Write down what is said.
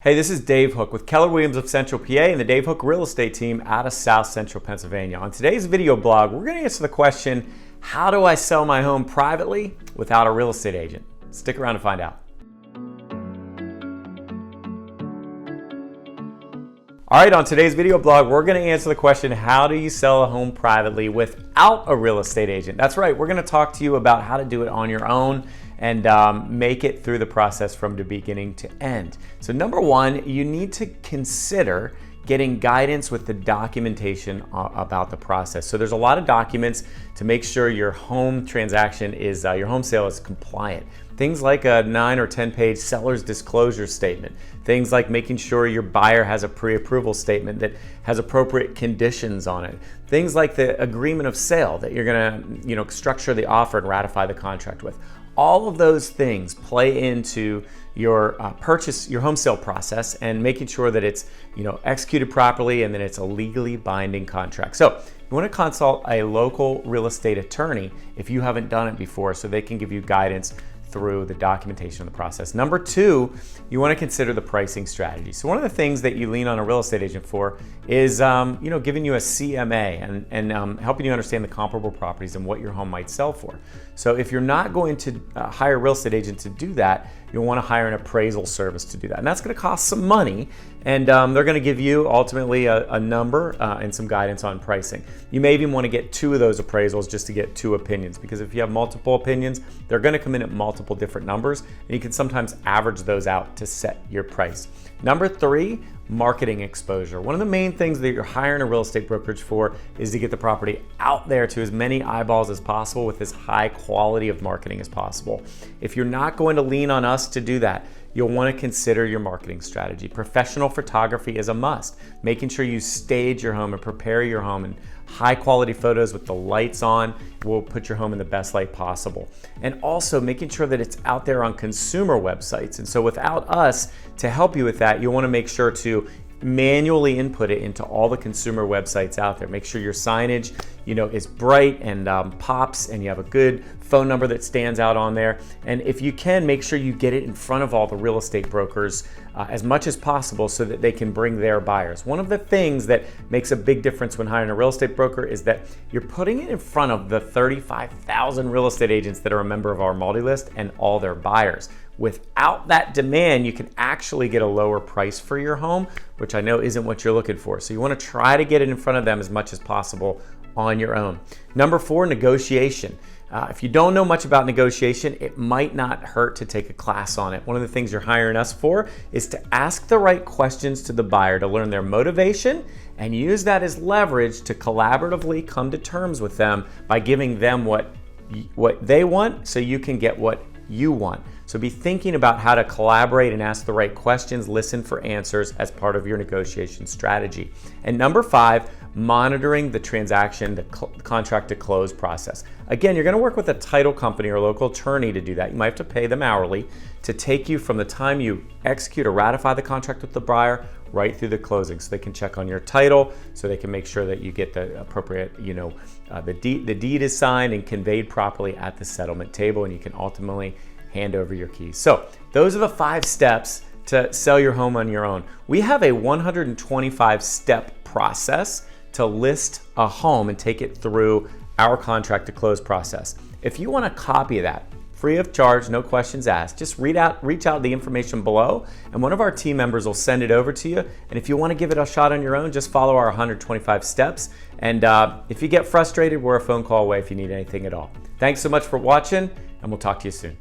Hey, this is Dave Hooke with Keller Williams of Central PA and the Dave Hooke Real Estate Team out of South Central Pennsylvania. On today's video blog, we're going to answer the question, how do I sell my home privately without a real estate agent? Stick around to find out. All right, on today's video blog, we're going to answer the question, how do you sell a home privately without a real estate agent? That's right, we're going to talk to you about how to do it on your own and make it through the process from the beginning to end. So number one, you need to consider getting guidance with the documentation about the process. So there's a lot of documents to make sure your home transaction is, your home sale is compliant. Things like a 9 or 10 page seller's disclosure statement. Things like making sure your buyer has a pre-approval statement that has appropriate conditions on it. Things like the agreement of sale that you're gonna structure the offer and ratify the contract with. All of those things play into your your home sale process and making sure that it's executed properly and that it's a legally binding contract. So you want to consult a local real estate attorney if you haven't done it before, so they can give you guidance through the documentation of the process. Number two, you want to consider the pricing strategy. So one of the things that you lean on a real estate agent for is giving you a CMA and helping you understand the comparable properties and what your home might sell for. So if you're not going to hire a real estate agent to do that, you'll want to hire an appraisal service to do that. And that's going to cost some money, and they're going to give you ultimately a number and some guidance on pricing. You may even want to get two of those appraisals just to get two opinions, because if you have multiple opinions, they're going to come in at multiple different numbers, and you can sometimes average those out to set your price. Number three, marketing exposure. One of the main things that you're hiring a real estate brokerage for is to get the property out there to as many eyeballs as possible with as high quality of marketing as possible. If you're not going to lean on us to do that, you'll want to consider your marketing strategy. Professional photography is a must. Making sure you stage your home and prepare your home in high quality photos with the lights on will put your home in the best light possible. And also making sure that it's out there on consumer websites. And so without us to help you with that, you'll want to make sure to manually input it into all the consumer websites out there. Make sure your signage, is bright and pops, and you have a good phone number that stands out on there. And if you can, make sure you get it in front of all the real estate brokers as much as possible so that they can bring their buyers. One of the things that makes a big difference when hiring a real estate broker is that you're putting it in front of the 35,000 real estate agents that are a member of our multi-list and all their buyers. Without that demand, you can actually get a lower price for your home, which I know isn't what you're looking for. So you want to try to get it in front of them as much as possible on your own. Number four, negotiation. If you don't know much about negotiation, it might not hurt to take a class on it. One of the things you're hiring us for is to ask the right questions to the buyer to learn their motivation and use that as leverage to collaboratively come to terms with them by giving them what they want so you can get what you want. So be thinking about how to collaborate and ask the right questions, listen for answers as part of your negotiation strategy. And number five, monitoring the transaction, the contract to close process. Again, you're going to work with a title company or local attorney to do that. You might have to pay them hourly to take you from the time you execute or ratify the contract with the buyer right through the closing, so they can check on your title, so they can make sure that you get the appropriate, the deed is signed and conveyed properly at the settlement table, and you can ultimately hand over your keys. So those are the 5 steps to sell your home on your own. We have a 125 step process to list a home and take it through our contract to close process. If you want a copy of that, free of charge, no questions asked, just reach out the information below, and one of our team members will send it over to you. And if you want to give it a shot on your own, just follow our 125 steps. And if you get frustrated, we're a phone call away if you need anything at all. Thanks so much for watching, and we'll talk to you soon.